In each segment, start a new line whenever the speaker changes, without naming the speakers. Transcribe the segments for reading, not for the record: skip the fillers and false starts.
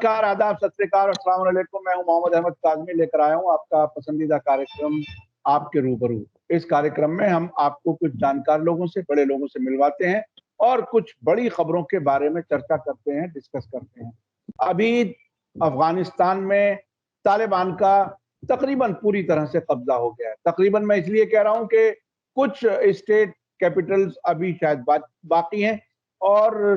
नमस्कार, आदाब, सत श्री अकाल, अस्सलाम वालेकुम। मैं हूं मोहम्मद अहमद काज़मी, लेकर आया हूं आपका पसंदीदा कार्यक्रम आपके रूबरू। इस कार्यक्रम में हम आपको कुछ जानकार लोगों से, बड़े लोगों से मिलवाते हैं और कुछ बड़ी खबरों के बारे में चर्चा करते हैं, डिस्कस करते हैं। अभी अफगानिस्तान में तालिबान का तकरीबन पूरी तरह से कब्जा हो गया है। तकरीबन मैं इसलिए कह रहा हूं कि कुछ स्टेट कैपिटल्स अभी शायद बाकी हैं और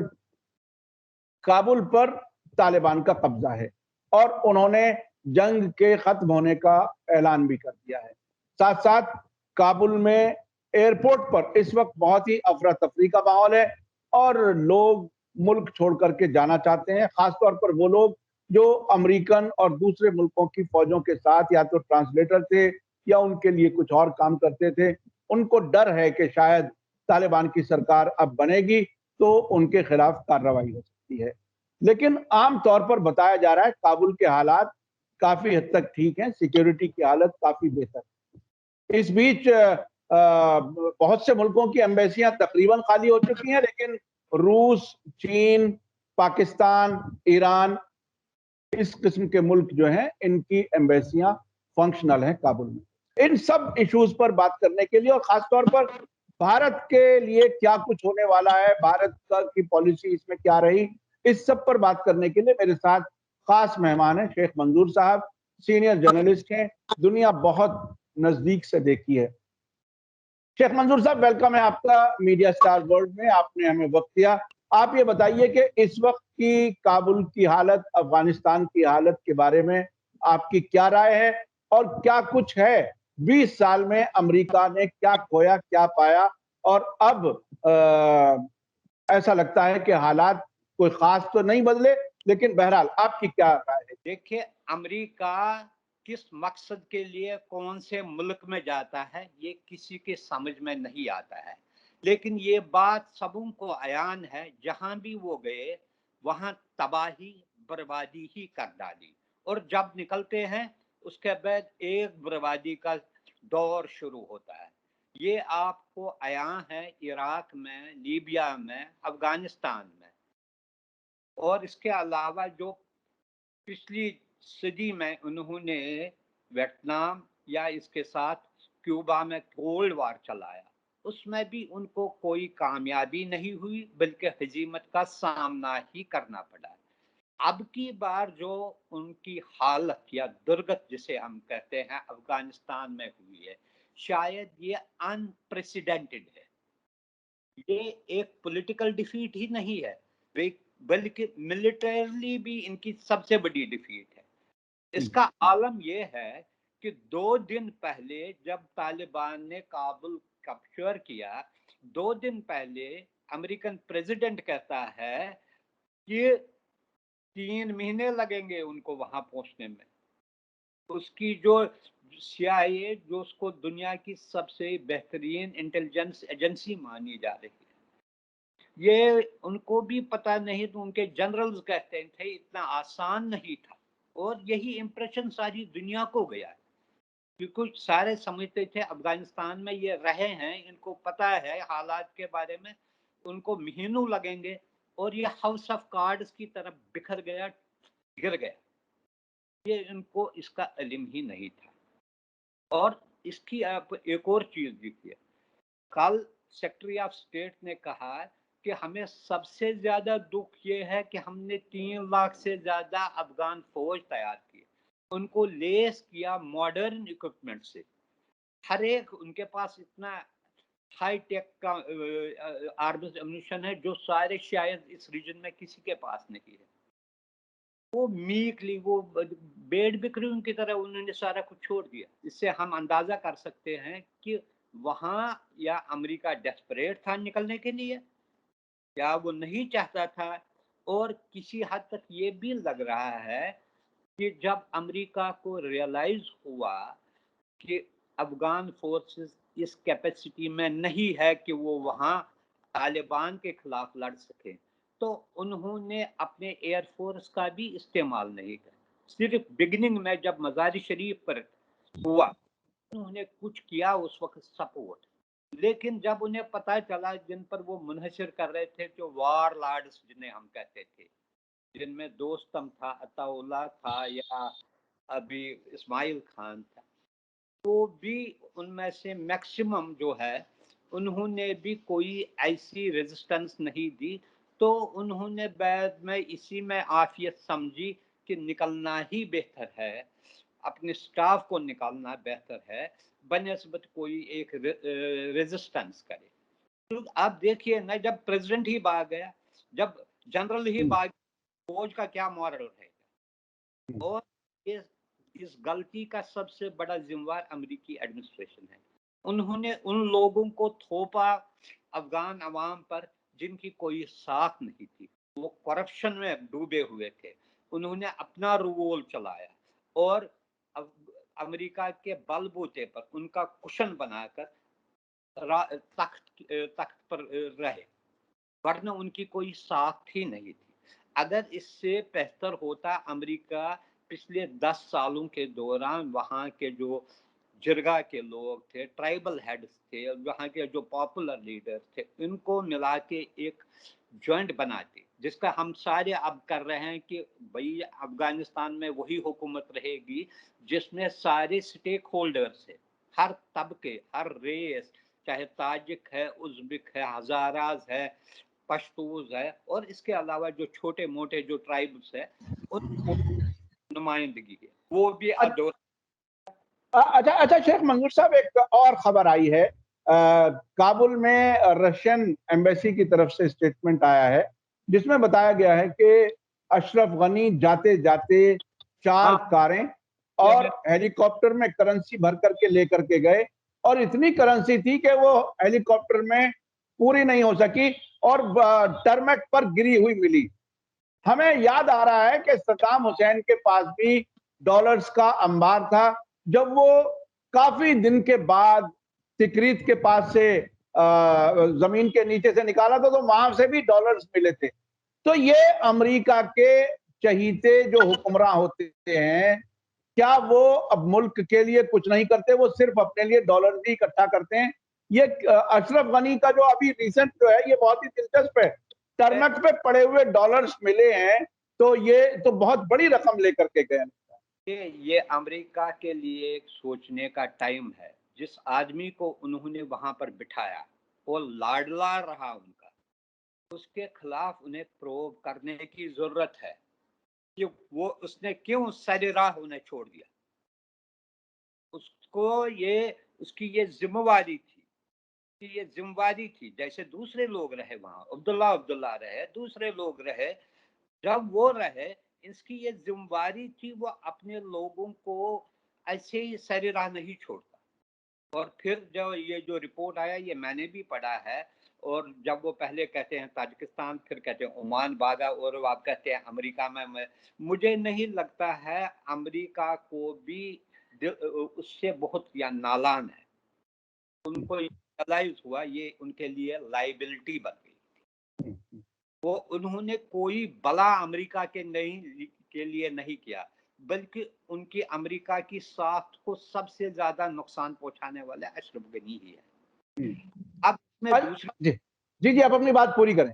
काबुल पर तालिबान का कब्जा है और उन्होंने जंग के खत्म होने का ऐलान भी कर दिया है। साथ साथ काबुल में एयरपोर्ट पर इस वक्त बहुत ही अफरा तफरी का माहौल है और लोग मुल्क छोड़ करके जाना चाहते हैं, खासतौर पर वो लोग जो अमेरिकन और दूसरे मुल्कों की फौजों के साथ या तो ट्रांसलेटर थे या उनके लिए कुछ और काम करते थे। उनको डर है कि शायद तालिबान की सरकार अब बनेगी तो उनके खिलाफ कार्रवाई हो सकती है। लेकिन आम तौर पर बताया जा रहा है काबुल के हालात काफी हद तक ठीक हैं, सिक्योरिटी की हालत काफी बेहतर है। इस बीच बहुत से मुल्कों की एम्बेसियां तकरीबन खाली हो चुकी हैं, लेकिन रूस, चीन, पाकिस्तान, ईरान, इस किस्म के मुल्क जो हैं इनकी एम्बेसियां फंक्शनल हैं काबुल में। इन सब इश्यूज पर बात करने के लिए और खासतौर पर भारत के लिए क्या कुछ होने वाला है, भारत की पॉलिसी इसमें क्या रही, इस सब पर बात करने के लिए मेरे साथ खास मेहमान है शेख मंजूर साहब। सीनियर जर्नलिस्ट हैं, दुनिया बहुत नजदीक से देखी है। शेख मंजूर साहब, वेलकम है आपका मीडिया स्टार वर्ल्ड में, आपने हमें वक्त दिया। आप ये बताइए कि इस वक्त की काबुल की हालत, अफगानिस्तान की हालत के बारे में आपकी क्या राय है और क्या कुछ है 20 साल में अमेरिका ने क्या खोया, क्या पाया और अब ऐसा लगता है कि हालात कोई खास तो नहीं बदले, लेकिन बहरहाल आपकी क्या राय है?
देखिए, अमेरिका किस मकसद के लिए कौन से मुल्क में जाता है ये किसी के समझ में नहीं आता है, लेकिन ये बात सबों को अयान है, जहां भी वो गए वहां तबाही बर्बादी ही कर डाली और जब निकलते हैं उसके बाद एक बर्बादी का दौर शुरू होता है। ये आपको अयान है इराक में, लीबिया में, अफगानिस्तान में। और इसके अलावा जो पिछली सदी में उन्होंने वियतनाम या इसके साथ क्यूबा में कोल्ड वार चलाया, उसमें भी उनको कोई कामयाबी नहीं हुई, बल्कि हजीमत का सामना ही करना पड़ा। अब की बार जो उनकी हालत या दुर्गत जिसे हम कहते हैं अफगानिस्तान में हुई है, शायद ये अनप्रेसिडेंटेड है। ये एक पॉलिटिकल डिफीट ही नहीं है, बल्कि मिलिटरली भी इनकी सबसे बड़ी डिफीट है। इसका आलम यह है कि 2 दिन पहले जब तालिबान ने काबुल कैप्चर किया, 2 दिन पहले अमेरिकन प्रेसिडेंट कहता है कि 3 महीने लगेंगे उनको वहां पहुंचने में। उसकी जो CIA, जो उसको दुनिया की सबसे बेहतरीन इंटेलिजेंस एजेंसी मानी जा रही है, ये उनको भी पता नहीं, तो उनके जनरल्स कहते थे इतना आसान नहीं था। और यही इंप्रेशन सारी दुनिया को गया है, क्योंकि सारे समझते थे अफगानिस्तान में ये रहे हैं, इनको पता है हालात के बारे में, उनको महीनों लगेंगे, और ये हाउस ऑफ कार्ड्स की तरफ बिखर गया, गिर गया। ये इनको इसका इल्म ही नहीं था। और इसकी आप एक और चीज देखिए, कल सेक्रेटरी ऑफ स्टेट ने कहा कि हमें सबसे ज्यादा दुख ये है कि हमने 3 लाख से ज्यादा अफगान फौज तैयार की, उनको लेस किया मॉडर्न इक्विपमेंट से। हर एक उनके पास इतना हाई टेक का आर्म्स एम्यूनिशन है जो सारे शायद इस रीजन में किसी के पास नहीं है। वो मीकली, वो बेड बिक्रियों की तरह उन्होंने सारा कुछ छोड़ दिया। इससे हम अंदाजा कर सकते हैं कि वहां या अमेरिका डेस्परेट था निकलने के लिए, या वो नहीं चाहता था। और किसी हद तक ये भी लग रहा है कि जब अमेरिका को रियलाइज हुआ कि अफगान फोर्सेस इस कैपेसिटी में नहीं है कि वो वहां तालिबान के खिलाफ लड़ सके, तो उन्होंने अपने एयरफोर्स का भी इस्तेमाल नहीं किया। सिर्फ बिगिनिंग में जब मज़ारी शरीफ पर हुआ उन्होंने कुछ किया उस वक्त सपोर्ट, लेकिन जब उन्हें पता चला जिन पर वो मुनहसर कर रहे थे, जो वार लॉर्ड्स जिन्हें हम कहते थे, जिनमें दोस्तम था, अताउल्ला था, या अभी इस्माइल खान था, तो भी उनमें से मैक्सिमम जो है उन्होंने भी कोई ऐसी रेजिस्टेंस नहीं दी। तो उन्होंने बाद में इसी में आफियत समझी कि निकलना ही बेहतर है, अपने स्टाफ को निकालना बेहतर है बनिस्बत कोई एक रेजिस्टेंस करे। तो आप देखिए ना, जब प्रेसिडेंट ही भाग गया, जब जनरल ही भाग गया, फौज का क्या मॉरल रहेगा? और ये इस गलती का सबसे बड़ा जिम्मेवार अमेरिकी एडमिनिस्ट्रेशन है। उन्होंने उन लोगों को थोपा अफगान अवाम पर जिनकी कोई साख नहीं थी, वो करप्शन में डूबे हुए थे। उन्होंने अपना रूल चलाया और अमेरिका के बलबूते पर उनका कुशन बनाकर तख्त पर रहे, वरना उनकी कोई साख ही नहीं थी। अगर इससे बेहतर होता, अमेरिका पिछले 10 सालों के दौरान वहाँ के जो जिरगा के लोग थे, ट्राइबल हेड्स थे, वहाँ के जो पॉपुलर लीडर थे, इनको मिला के एक जॉइंट बनाते, जिसका हम सारे अब कर रहे हैं कि भाई अफगानिस्तान में वही हुकूमत रहेगी जिसमें सारे स्टेक होल्डर्स है, हर तबके, हर रेस, चाहे ताजिक है, उज़्बेक है, हज़ाराज है, पश्तूज है, और इसके अलावा जो छोटे मोटे जो ट्राइब्स है उनको नुमाइंदगी है, वो भी अदौर।
अच्छा अच्छा शेख मंजूर साहब, एक और खबर आई है। काबुल में रशियन एम्बेसी की तरफ से स्टेटमेंट आया है जिसमें बताया गया है कि अशरफ गनी जाते जाते 4 कारें और हेलीकॉप्टर में करेंसी भर करके लेकर के गए, और इतनी करेंसी थी कि वो हेलीकॉप्टर में पूरी नहीं हो सकी और टरमेक पर गिरी हुई मिली। हमें याद आ रहा है कि सद्दाम हुसैन के पास भी डॉलर्स का अंबार था। जब वो काफी दिन के बाद तिकरीत के पास से जमीन के नीचे से निकाला था, तो वहां से भी डॉलर्स मिले थे। तो ये अमेरिका के चहीते जो हुक्मरान होते हैं, क्या वो अब मुल्क के लिए कुछ नहीं करते, वो सिर्फ अपने लिए डॉलर ही इकट्ठा करते हैं? ये अशरफ गनी का जो अभी रिसेंट जो है, ये बहुत ही दिलचस्प है। टर्मक पे पड़े हुए डॉलर्स मिले हैं, तो ये तो बहुत बड़ी रकम लेकर के गए।
ये अमेरिका के लिए एक सोचने का टाइम है। जिस आदमी को उन्होंने वहां पर बिठाया वो लाडला रहा उनका, उसके खिलाफ उन्हें प्रूव करने की जरूरत है कि वो उसने क्यों सरेराह उन्हें छोड़ दिया। उसको ये उसकी ये जिम्मेवारी थी कि ये जिम्मेवारी थी, जैसे दूसरे लोग रहे वहां, अब्दुल्ला अब्दुल्ला रहे, दूसरे लोग रहे, जब वो रहे, इसकी ये जिम्मेवारी थी वो अपने लोगों को ऐसे ही सरेराह नहीं छोड़ता। और फिर जब ये जो रिपोर्ट आया, ये मैंने भी पढ़ा है, और जब वो पहले कहते हैं ताजिकिस्तान, फिर कहते हैं ओमान भागा, और वो आप कहते हैं अमेरिका में, मुझे नहीं लगता है अमेरिका को भी उससे बहुत या नालान है। उनको रियलाइज हुआ ये उनके लिए लाइबिलिटी बन गई। वो उन्होंने कोई भला अमेरिका के लिए नहीं किया, बल्कि उनकी अमेरिका की साख को सबसे ज्यादा नुकसान पहुंचाने वाले अशरफ गनी ही है। अब इसमें दूसरी
जी जी जी, आप अपनी बात पूरी करें।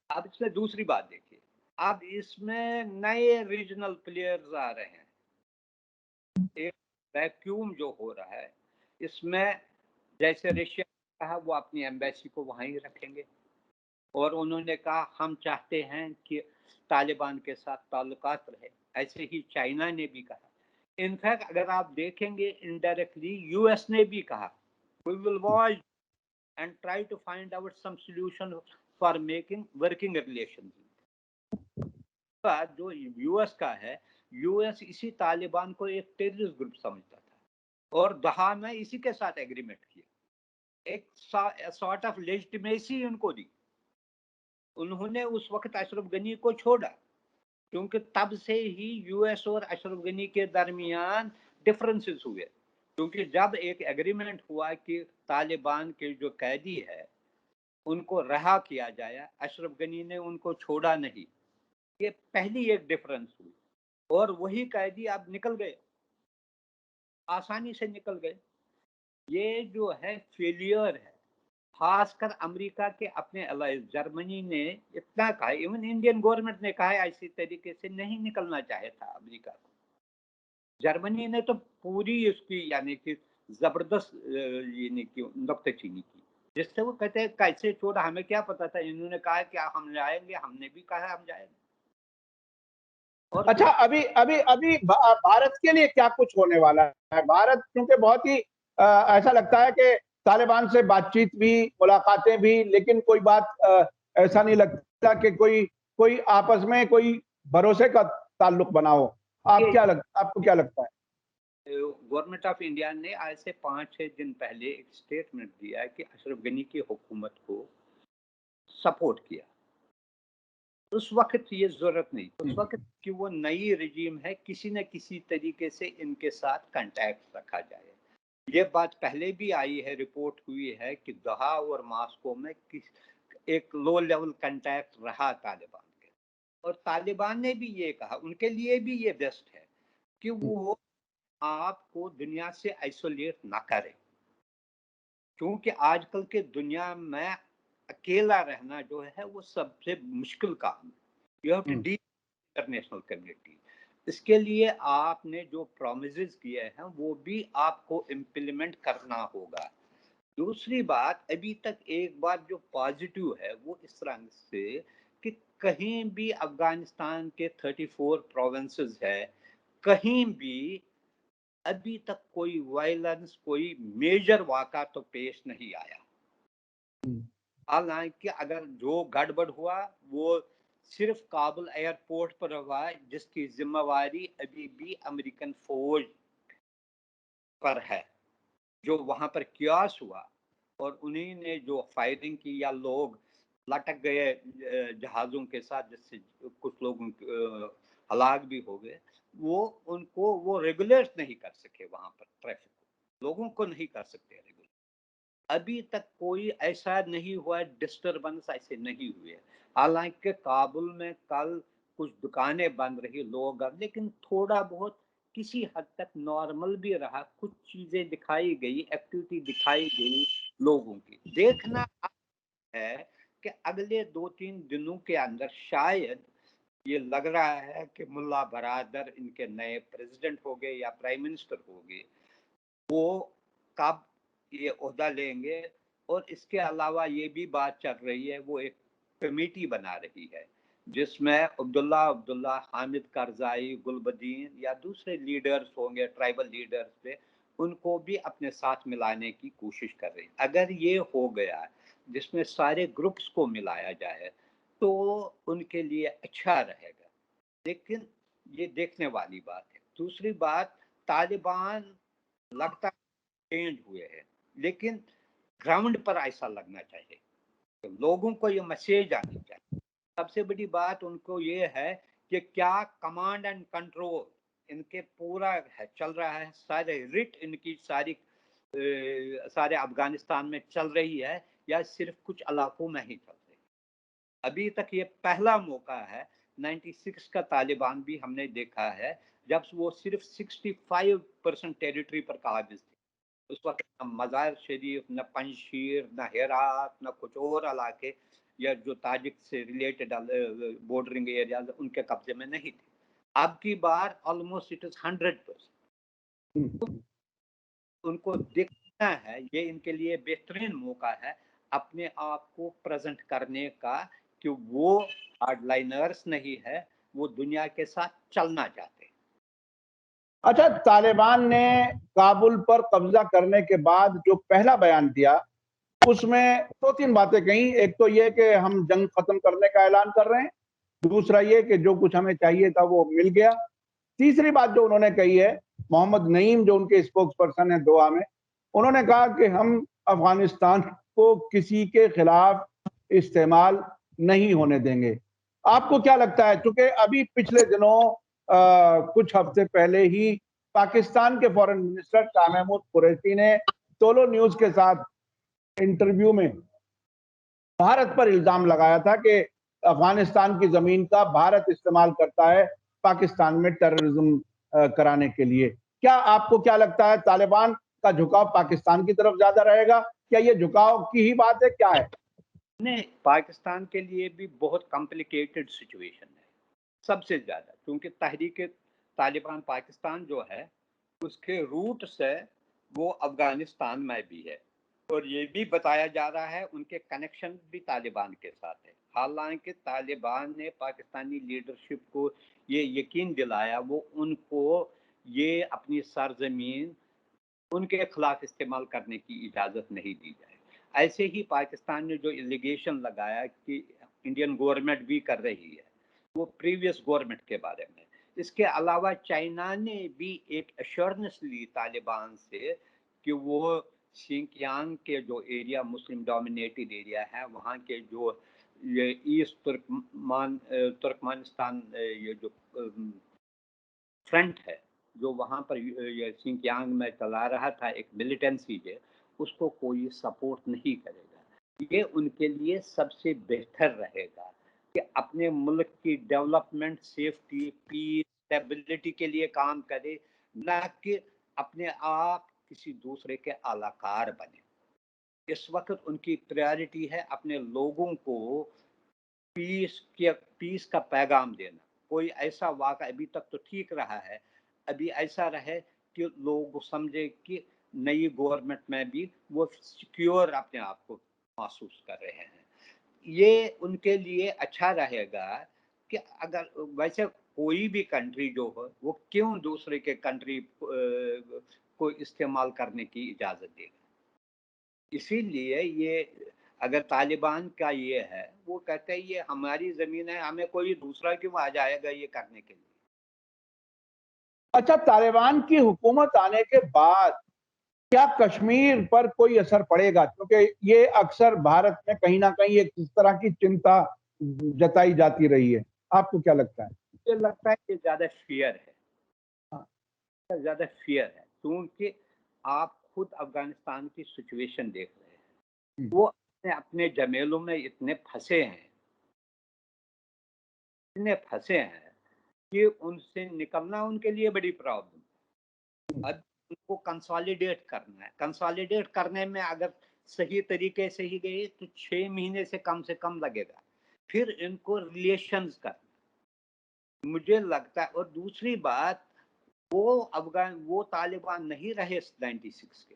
अब इसमें दूसरी बात देखिए, अब इसमें नए रीजनल प्लेयर्स आ रहे हैं। एक वैक्यूम जो हो रहा है इसमें, जैसे रशिया ने कहा वो अपनी एम्बेसी को वहां ही रखेंगे, और उन्होंने कहा हम चाहते हैं कि तालिबान के साथ ताल्लुकात रहे, ऐसे ही चाइना ने भी कहा। इनफैक्ट अगर आप देखेंगे इनडायरेक्टली यूएस ने भी कहा we will watch and try to find out some solution for making working relation. जो यूएस का है, यूएस इसी तालिबान को एक टेररिस्ट ग्रुप समझता था, और दहा में इसी के साथ एग्रीमेंट किया, एक सॉर्ट ऑफ लेजिटिमेसी उनको दी। उन्होंने उस वक्त अशरफ गनी को छोड़ा, क्योंकि तब से ही यूएस और अशरफ गनी के दरमियान डिफरेंसेस हुए, क्योंकि जब एक एग्रीमेंट हुआ कि तालिबान के जो कैदी है उनको रहा किया जाए, अशरफ गनी ने उनको छोड़ा नहीं। ये पहली एक डिफरेंस हुई, और वही कैदी अब निकल गए, आसानी से निकल गए। ये जो है फेलियर है खास कर अमेरिका के अपने अलाइज जर्मनी ने इतना कहा, इवन इंडियन गवर्नमेंट ने कहा है ऐसी तरीके से नहीं निकलना चाहे था अमेरिका को। जर्मनी ने तो पूरी उसकी यानी कि जबरदस्त यानी कि नुक्ताचीनी की, जिससे वो कहते हैं कैसे छोड़ा, हमें क्या पता था, इन्होंने कहा कि हम जाएंगे, हमने भी कहा हम जाएंगे। और
अच्छा, अभी अभी अभी भारत के लिए क्या कुछ होने वाला है? भारत क्योंकि बहुत ही ऐसा लगता है कि तालिबान से बातचीत भी, मुलाकातें भी, लेकिन कोई बात ऐसा नहीं लगता कि कोई कोई आपस में कोई भरोसे का ताल्लुक बना हो। आपको क्या लगता है?
गवर्नमेंट ऑफ इंडिया ने आज से 5-6 दिन पहले एक स्टेटमेंट दिया है कि अशरफ गनी की हुकूमत को सपोर्ट किया। उस वक्त ये जरूरत नहीं, उस वक्त कि वो नई रजीम है, किसी न किसी तरीके से इनके साथ कांटेक्ट रखा जाए। ये बात पहले भी आई है, रिपोर्ट हुई है कि दोहा और मॉस्को में एक लो लेवल कांटेक्ट रहा तालिबान के, और तालिबान ने भी ये कहा, उनके लिए भी ये बेस्ट है कि वो आपको दुनिया से आइसोलेट ना करे, क्योंकि आजकल के दुनिया में अकेला रहना जो है वो सबसे मुश्किल काम है। You have to deal international community. इसके लिए आपने जो प्रोमिसेस किए हैं वो भी आपको इम्प्लीमेंट करना होगा। दूसरी बात, अभी तक एक बात जो पॉजिटिव है वो इस तरह से कि कहीं भी अफगानिस्तान के 34 प्रोविंसेस है, कहीं भी अभी तक कोई वायलेंस, कोई मेजर वाक़ा तो पेश नहीं आया। हालांकि अगर जो गड़बड़ हुआ वो सिर्फ काबुल एयरपोर्ट पर हुआ, जिसकी जिम्मेवारी अभी भी अमेरिकन फौज पर है। जो वहां पर क्यास हुआ और उन्हीं ने जो फायरिंग की या लोग लटक गए जहाजों के साथ, जिससे कुछ लोगों हलाक भी हो गए, वो उनको वो रेगुलेट नहीं कर सके, वहां पर ट्रैफिक लोगों को नहीं कर सकते रेगुलेट। अभी तक कोई ऐसा नहीं हुआ, डिस्टरबेंस ऐसे नहीं हुए। हालांकि काबुल में कल कुछ दुकानें बंद रही, लोग, लेकिन थोड़ा बहुत किसी हद तक नॉर्मल भी रहा, कुछ चीजें दिखाई गई, एक्टिविटी दिखाई गई लोगों की। देखना है कि अगले 2-3 दिनों के अंदर शायद ये लग रहा है कि मुल्ला बरादर इनके नए प्रेसिडेंट हो गए या प्राइम मिनिस्टर हो गए, वो कब ये ओहदा लेंगे। और इसके अलावा ये भी बात चल रही है, वो एक कमेटी बना रही है जिसमें अब्दुल्ला, हामिद करजाई, गुलबदीन या दूसरे लीडर्स होंगे, ट्राइबल लीडर्स पे, उनको भी अपने साथ मिलाने की कोशिश कर रही है। अगर ये हो गया जिसमें सारे ग्रुप्स को मिलाया जाए तो उनके लिए अच्छा रहेगा, लेकिन ये देखने वाली बात है। दूसरी बात, तालिबान लगता चेंज हुए हैं, लेकिन ग्राउंड पर ऐसा लगना चाहिए, तो लोगों को ये मैसेज आनी चाहिए। सबसे बड़ी बात उनको ये है कि क्या कमांड एंड कंट्रोल इनके पूरा है, चल रहा है, सारे रिट इनकी सारे अफगानिस्तान में चल रही है या सिर्फ कुछ इलाकों में ही चल रही है। अभी तक ये पहला मौका है। 96 का तालिबान भी हमने देखा है, जब वो सिर्फ 65% टेरिटरी पर काबिज थे। उस वक्त न मज़ार शरीफ, न पंजशीर, न हेरात, न कुछ और इलाके या जो ताजिक से रिलेटेड बॉर्डरिंग एरियाज उनके कब्जे में नहीं थे। अब की बार ऑलमोस्ट इट इज 100%। उनको देखना है, ये इनके लिए बेहतरीन मौका है अपने आप को प्रेजेंट करने का कि वो हार्डलाइनर्स नहीं है, वो दुनिया के साथ चलना चाहते हैं।
अच्छा, तालिबान ने काबुल पर कब्जा करने के बाद जो पहला बयान दिया उसमें 2-3 बातें कही। एक तो ये कि हम जंग खत्म करने का ऐलान कर रहे हैं, दूसरा ये कि जो कुछ हमें चाहिए था वो मिल गया। तीसरी बात जो उन्होंने कही है, मोहम्मद नईम जो उनके स्पोक्स पर्सन है दोहा में, उन्होंने कहा कि हम अफगानिस्तान को किसी के खिलाफ इस्तेमाल नहीं होने देंगे। आपको क्या लगता है, चूंकि अभी पिछले दिनों कुछ हफ्ते पहले ही पाकिस्तान के फॉरेन मिनिस्टर शाह महमूद कुरैशी ने टोलो न्यूज के साथ इंटरव्यू में भारत पर इल्जाम लगाया था कि अफगानिस्तान की जमीन का भारत इस्तेमाल करता है पाकिस्तान में टेररिज्म कराने के लिए। क्या आपको क्या लगता है, तालिबान का झुकाव पाकिस्तान की तरफ ज्यादा रहेगा کیا یہ جھکاؤ کی ہی بات ہے، کیا ہے؟
نہیں، پاکستان کے لیے بھی بہت کمپلیکیٹڈ سچویشن ہے سب سے زیادہ، کیونکہ تحریک طالبان پاکستان جو ہے اس کے روٹ سے وہ افغانستان میں بھی ہے، اور یہ بھی بتایا جا رہا ہے ان کے کنیکشن بھی طالبان کے ساتھ ہے، حالانکہ طالبان نے پاکستانی لیڈرشپ کو یہ یقین دلایا وہ ان کو یہ اپنی سرزمین ان کے خلاف استعمال کرنے کی اجازت نہیں دی جائے۔ ایسے ہی پاکستان نے جو الیگیشن لگایا کہ انڈین گورنمنٹ بھی کر رہی ہے وہ پریویس گورنمنٹ کے بارے میں، اس کے علاوہ چائنا نے بھی ایک ایشورنس لی طالبان سے کہ وہ شینکیانگ کے جو ایریا مسلم ڈومینیٹڈ ایریا ہے وہاں کے جو یہ ایسٹ ترکمانستان یہ جو فرنٹ ہے جو وہاں پر یہ شینکیانگ میں چلا رہا تھا ایک ملیٹنسی ہے، اس کو کوئی سپورٹ نہیں کرے گا۔ یہ ان کے لیے سب سے بہتر رہے گا کہ اپنے ملک کی ڈیولپمنٹ، سیفٹی، پیس، اسٹیبلٹی کے لیے کام کرے، نہ کہ اپنے آپ کسی دوسرے کے اعلی کار بنے۔ اس وقت ان کی پریارٹی ہے اپنے لوگوں کو پیس کا پیغام دینا۔ کوئی ایسا واقعہ ابھی تک تو ٹھیک رہا ہے، ابھی ایسا رہے کہ لوگ سمجھے کہ نئی گورنمنٹ میں بھی وہ سیکیور اپنے آپ کو محسوس کر رہے ہیں۔ یہ ان کے لیے اچھا رہے گا کہ اگر ویسے کوئی بھی کنٹری جو ہو وہ کیوں دوسرے کے کنٹری کو استعمال کرنے کی اجازت دے گا۔ اسی لیے یہ اگر طالبان کا یہ ہے وہ کہتے ہیں یہ ہماری زمین ہے، ہمیں کوئی دوسرا کیوں آ جائے گا یہ کرنے کے لیے۔
اچھا، طالبان کی حکومت آنے کے بعد کیا کشمیر پر کوئی اثر پڑے گا؟ کیونکہ یہ اکثر بھارت میں کہیں نہ کہیں ایک اس طرح کی چنتا جتائی جاتی رہی ہے، آپ کو کیا لگتا ہے؟
مجھے لگتا ہے کہ زیادہ فیئر ہے، زیادہ فیئر ہے، کیونکہ آپ خود افغانستان کی سچویشن دیکھ رہے ہیں، وہ اپنے جمیلوں میں اتنے پھنسے ہیں کہ ان سے نکلنا ان کے لیے بڑی پرابلم۔ اب ان کو کنسالیڈیٹ کرنا ہے، کنسالیڈیٹ کرنے میں اگر صحیح طریقے سے ہی گئی تو 6 مہینے سے کم لگے گا، پھر ان کو ریلیشنز کرنا مجھے لگتا ہے۔ اور دوسری بات وہ طالبان نہیں رہے 96 کے،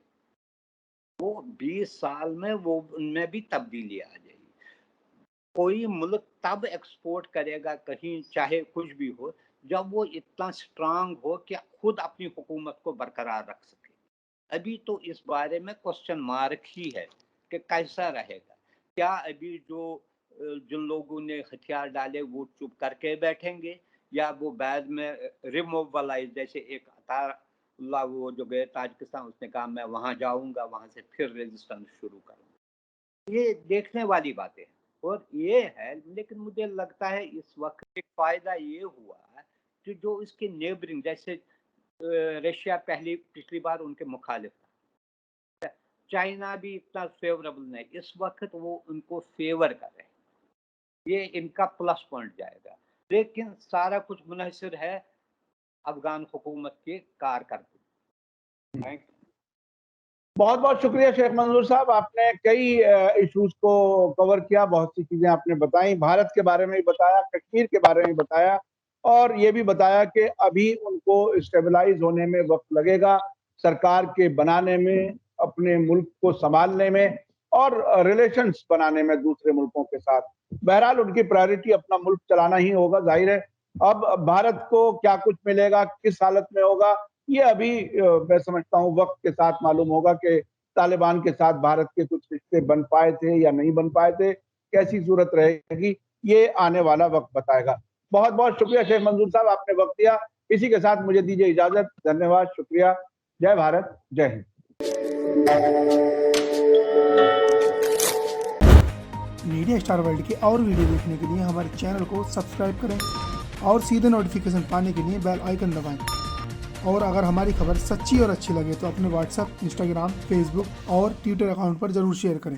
وہ 20 سال میں وہ ان میں بھی تبدیلی آ جائے گی۔ کوئی ملک تب ایکسپورٹ کرے گا کہیں چاہے کچھ بھی ہو جب وہ اتنا سٹرانگ ہو کہ خود اپنی حکومت کو برقرار رکھ سکے۔ ابھی تو اس بارے میں کوسچن مارک ہی ہے کہ کیسا رہے گا، کیا ابھی جن لوگوں نے ہتھیار ڈالے وہ چپ کر کے بیٹھیں گے، یا وہ بعد میں ریموولائز، جیسے ایک عطا اللہ وہ جو گئے تاجکستان، اس نے کہا میں وہاں جاؤں گا، وہاں سے پھر ریزسٹنس شروع کروں گا۔ یہ دیکھنے والی باتیں ہیں۔ اور یہ ہے، لیکن مجھے لگتا ہے اس وقت ایک فائدہ یہ ہوا کہ جو اس کے نیبرنگ جیسے رشیا پچھلی بار ان کے مخالف تھا، چائنا بھی اتنا فیوریبل نہیں، اس وقت وہ ان کو فیور کر رہے ہیں، یہ ان کا پلس پوائنٹ جائے گا۔ لیکن سارا کچھ منحصر ہے افغان حکومت کے کارکردگی۔ Thank you.
بہت بہت شکریہ شیخ منظور صاحب، آپ نے کئی ایشوز کو کور کیا، بہت سی چیزیں آپ نے بتائیں، بھارت کے بارے میں بھی بتایا، کشمیر کے بارے میں بتایا، اور یہ بھی بتایا کہ ابھی ان کو اسٹیبلائز ہونے میں وقت لگے گا، سرکار کے بنانے میں، اپنے ملک کو سنبھالنے میں، اور ریلیشنز بنانے میں دوسرے ملکوں کے ساتھ۔ بہرحال ان کی پرائرٹی اپنا ملک چلانا ہی ہوگا، ظاہر ہے۔ اب بھارت کو کیا کچھ ملے گا، کس حالت میں ہوگا، یہ ابھی میں سمجھتا ہوں وقت کے ساتھ معلوم ہوگا کہ طالبان کے ساتھ بھارت کے کچھ رشتے بن پائے تھے یا نہیں بن پائے تھے، کیسی صورت رہے گی، یہ آنے والا وقت بتائے گا۔ بہت بہت شکریہ شیخ منظور صاحب، آپ نے وقت دیا۔ اسی کے ساتھ مجھے دیجیے اجازت، دھنیہ واد، شکریہ، جے بھارت، جے ہند۔
میڈیا اسٹار ورلڈ کے اور ویڈیو دیکھنے کے لیے ہمارے چینل کو سبسکرائب کریں اور سیدھے نوٹیفیکیشن پانے کے لیے بیل آئیکن دبائیں، اور اگر ہماری خبر سچی اور اچھی لگے تو اپنے واٹس ایپ، انسٹاگرام، فیس بک اور ٹویٹر اکاؤنٹ پر ضرور شیئر کریں۔